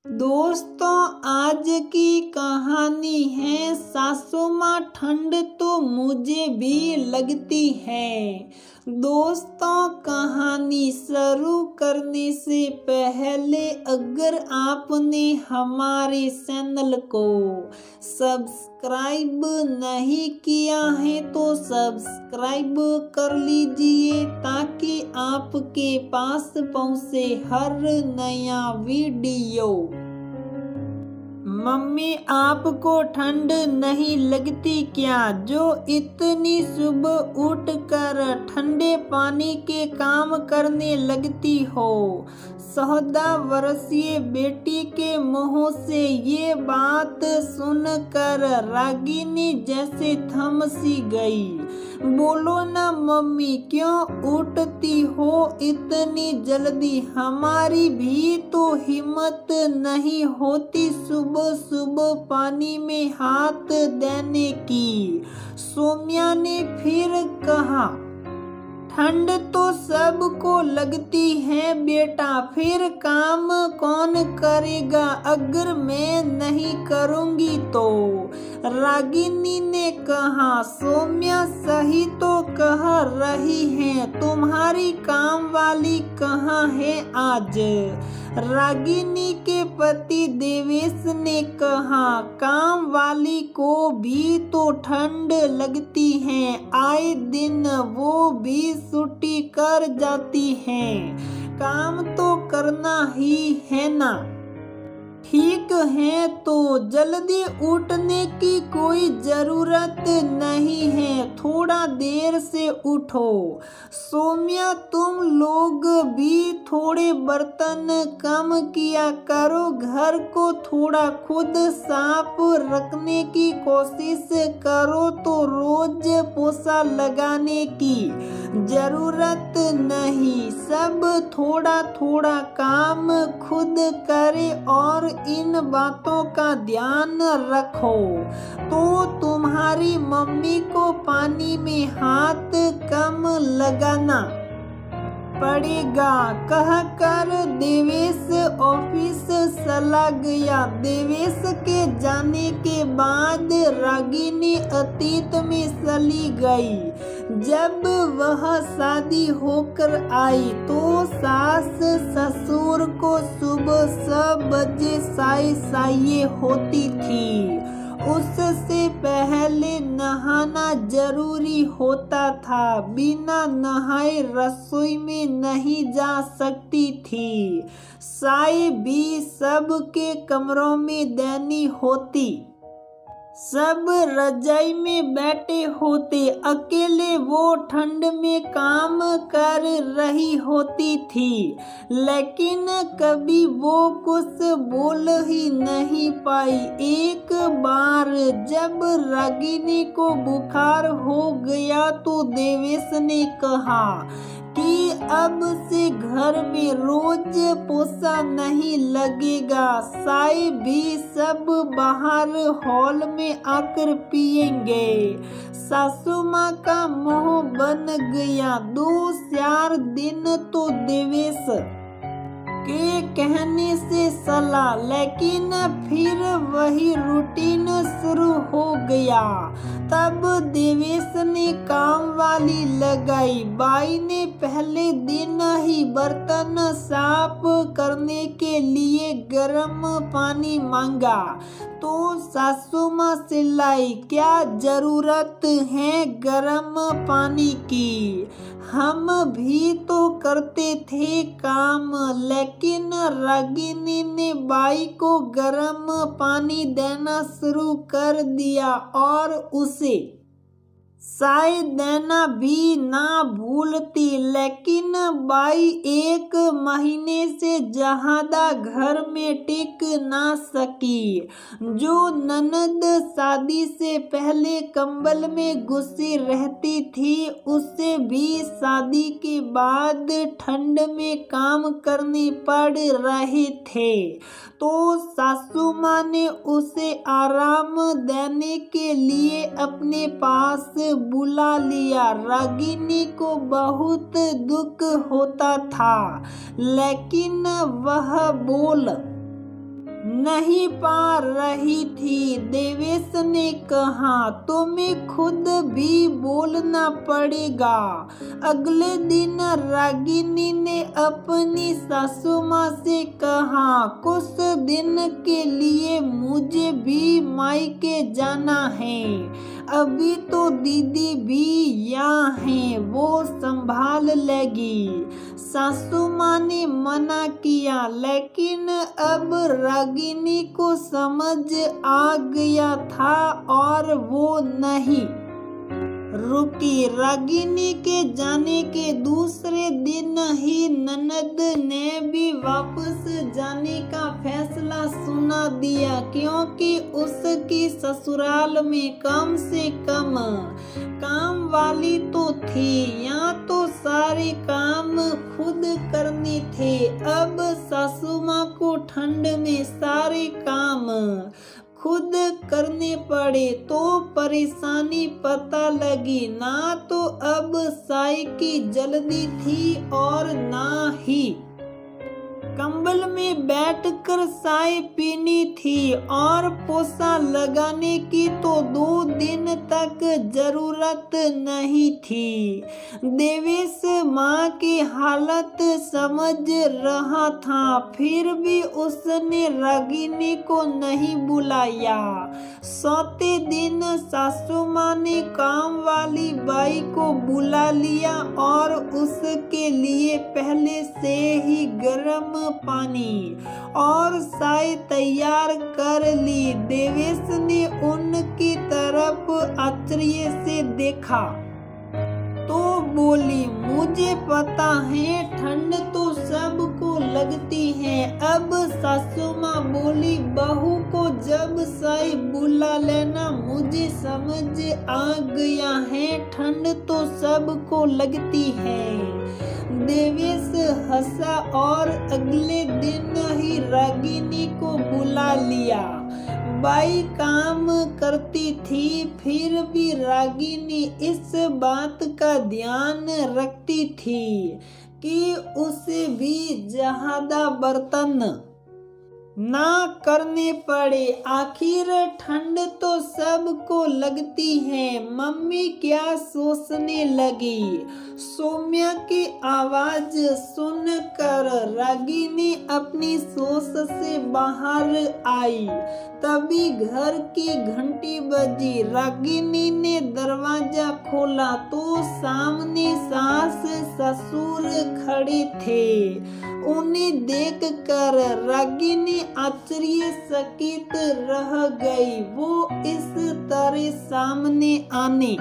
दोस्तों, आज की कहानी है सासू माँ ठंड तो मुझे भी लगती है। दोस्तों, कहानी शुरू करने से पहले अगर आपने हमारे चैनल को सब्सक्राइब नहीं किया है तो सब्सक्राइब कर लीजिए ताकि आपके पास पहुंचे हर नया वीडियो। मम्मी, आपको ठंड नहीं लगती क्या, जो इतनी सुबह उठकर ठंडे पानी के काम करने लगती हो? 14 वर्षीय बेटी के मुंह से ये बात सुनकर रागिनी जैसे थम सी गई। बोलो ना मम्मी, क्यों उठती हो इतनी जल्दी? हमारी भी तो हिम्मत नहीं होती सुबह सुबह पानी में हाथ देने की। सोम्या ने फिर कहा, ठंड तो सबको लगती है बेटा, फिर काम कौन करेगा अगर मैं नहीं करूँगी तो? रागिनी ने कहा, सोम्या सही तो कह रही है, तुम्हारी काम वाली कहाँ है आज? रागिनी के पति देवेश ने कहा, काम वाली को भी तो ठंड लगती है, आए दिन वो भी छुट्टी कर जाती है, काम तो करना ही है ना। ठीक है, तो जल्दी उठने की कोई जरूरत नहीं है, थोड़ा देर से उठो। सोम्या, तुम लोग भी थोड़े बर्तन कम किया करो, घर को थोड़ा खुद साफ रखने की कोशिश करो, तो रोज पोछा लगाने की जरूरत नहीं, सब थोड़ा थोड़ा काम खुद करे और इन बातों का ध्यान रखो तो तुम्हारी मम्मी को पानी में हाथ कम लगाना पड़ेगा, कहकर देवेश ऑफिस चला गया। देवेश के जाने के बाद रागिनी अतीत में चली गई। जब वह शादी होकर आई तो सास ससुर को सुबह 6 बजे चाय चाहिए होती थी। उससे पहले नहाना जरूरी होता था, बिना नहाए रसोई में नहीं जा सकती थी। चाय भी सबके कमरों में देनी होती, सब रजाई में बैठे होते, अकेले वो ठंड में काम कर रही होती थी, लेकिन कभी वो कुछ बोल ही नहीं पाई। एक बार जब रागिनी को बुखार हो गया तो देवेश ने कहा कि अब से घर में रोज पोछा नहीं लगेगा, चाय भी सब बाहर हॉल में आकर पिएंगे। सासू माँ का मुंह बन गया। 2-4 दिन तो देवेश के कहने से चला, लेकिन फिर वही रूटीन शुरू हो गया। तब देवेश ने काम वाली लगाई। बाई ने पहले दिन ही बर्तन साफ करने के लिए गर्म पानी मांगा तो सासू माँ चिल्लाई, क्या जरूरत है गर्म पानी की? हम भी तो करते थे काम। लेकिन रागिनी ने बाई को गर्म पानी देना शुरू कर दिया और उसे चाय देना भी ना भूलती। लेकिन बाई 1 महीने से ज्यादा घर में टिक ना सकी। जो ननद शादी से पहले कंबल में घुसी रहती थी, उसे भी शादी के बाद ठंड में काम करने पड़ रहे थे, तो सासू माँ ने उसे आराम देने के लिए अपने पास बुला लिया। रागिनी को बहुत दुख होता था, लेकिन वह बोल नहीं पा रही थी। देवेश ने कहा, तुम्हें खुद भी बोलना पड़ेगा। अगले दिन रागिनी ने अपनी सासू माँ से कहा, कुछ दिन के लिए मुझे भी मायके जाना है। अभी तो दीदी भी यहाँ है, वो संभाल लेगी। सासू माँ ने मना किया, लेकिन अब रागिनी को समझ आ गया था और वो नहीं रुकी। रागिनी के जाने के दूसरे दिन ही ननद ने भी वापस जाने का फैसला सुना दिया, क्योंकि उसकी ससुराल में कम से कम काम वाली तो थी। यहाँ तो सारे काम खुद करने थे। अब सासू माँ को ठंड में सारे काम खुद करने पड़े तो परेशानी पता लगी। ना तो अब चाय की जल्दी थी और ना ही कंबल में बैठकर चाय पीनी थी, और पोछा लगाने की तो 2 दिन तक जरूरत नहीं थी। देवेश माँ की हालत समझ रहा था, फिर भी उसने रागिनी को नहीं बुलाया। सोते दिन सासू माँ ने काम वाली बाई को बुला लिया और उसके लिए पहले से ही गर्म पानी और चाय तैयार कर ली। देवेश ने उनकी तरफ आश्चर्य से देखा तो बोली, मुझे पता है ठंड तो सबको लगती है। अब सासू माँ बोली, बहू को जब चाय बुला लेना। मुझे समझ आ गया है, ठंड तो सबको लगती है। देवेश हंसा और अगले दिन ही रागिनी को बुला लिया। बाई काम करती थी, फिर भी रागिनी इस बात का ध्यान रखती थी कि उसे भी ज्यादा बर्तन ना करने पड़े। आखिर ठंड तो सबको लगती है। मम्मी क्या सोचने लगी। सौम्या की आवाज सुनकर रागिनी अपनी सोच से बाहर आई। तभी घर की घंटी बजी। रागिनी ने दरवाजा खोला तो सामने सास ससुर खड़े थे। उन्हें देखकर रागिनी आश्चर्यचकित रह गई। वो इस तरह सामने आने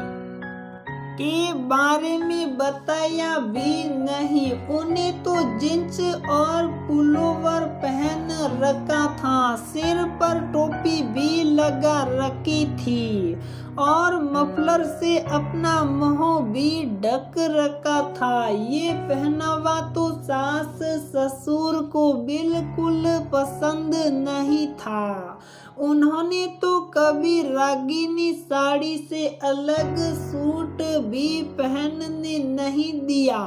के बारे में बताया भी नहीं। उन्हें तो जींस और पुलोवर पहन रखा था, सिर पर टोपी भी लगा रखी थी और मफलर से अपना मुंह भी ढक रखा था। ये पहनावा तो सास ससुर को बिल्कुल पसंद नहीं था। उन्होंने तो कभी रागिनी साड़ी से अलग सूट भी पहनने नहीं दिया,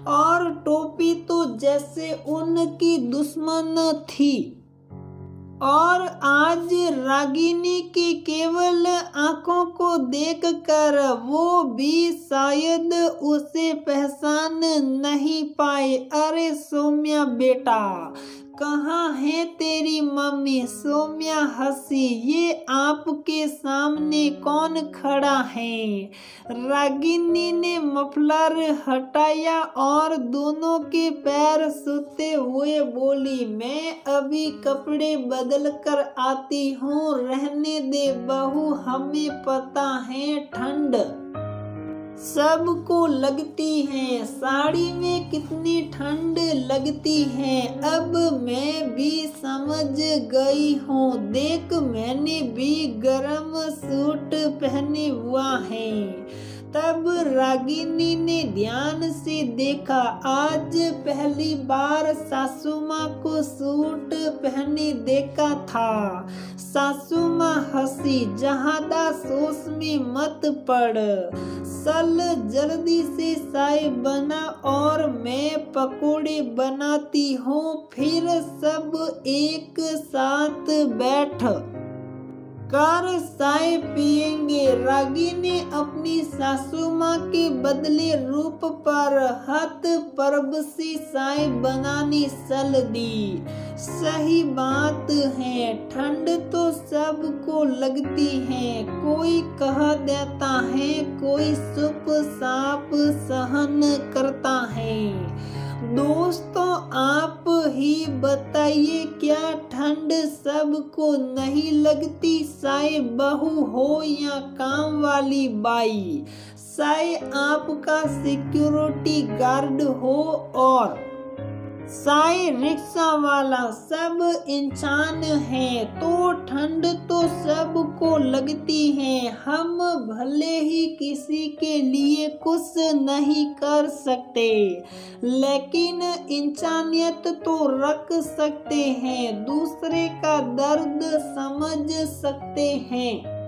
और टोपी तो जैसे उनकी दुश्मन थी। और आज रागिनी की केवल आंखों को देखकर वो भी शायद उसे पहचान नहीं पाए। अरे सौम्या बेटा, कहाँ है तेरी मम्मी। सौम्या हंसी। ये आपके सामने कौन खड़ा है। रागिनी ने मफलर हटाया और दोनों के पैर सूते हुए बोली, मैं अभी कपड़े बदल कर आती हूँ, रहने दे बहू, हमें पता है ठंड सबको लगती है। साड़ी में कितनी ठंड लगती है, अब मैं भी समझ गई हूँ। देख, मैंने भी गर्म सूट पहने हुआ है। तब रागिनी ने ध्यान से देखा। आज पहली बार सासू माँ को सूट पहने देखा था। सासू माँ हंसी, ज्यादा सोच में मत पड़। सल जल्दी से चाय बना और मैं पकोड़े बनाती हूँ, फिर सब एक साथ बैठ कर चाय पिएंगे। रागिनी अपनी सासू माँ के बदले रूप पर हाथ पर्व से चाय बनाने चल दी। सही बात है, ठंड तो सबको लगती है, कोई कह देता है, कोई चुपचाप सहन करता है। दोस्तों, आप ही बताइए, क्या ठंड सबको नहीं लगती? चाहे बहू हो या काम वाली बाई, चाहे आपका सिक्योरिटी गार्ड हो और चाहे रिक्शा वाला, सब इंसान है, तो ठंड तो सबको लगती है। हम भले ही किसी के लिए कुछ नहीं कर सकते, लेकिन इंसानियत तो रख सकते हैं, दूसरे का दर्द समझ सकते हैं।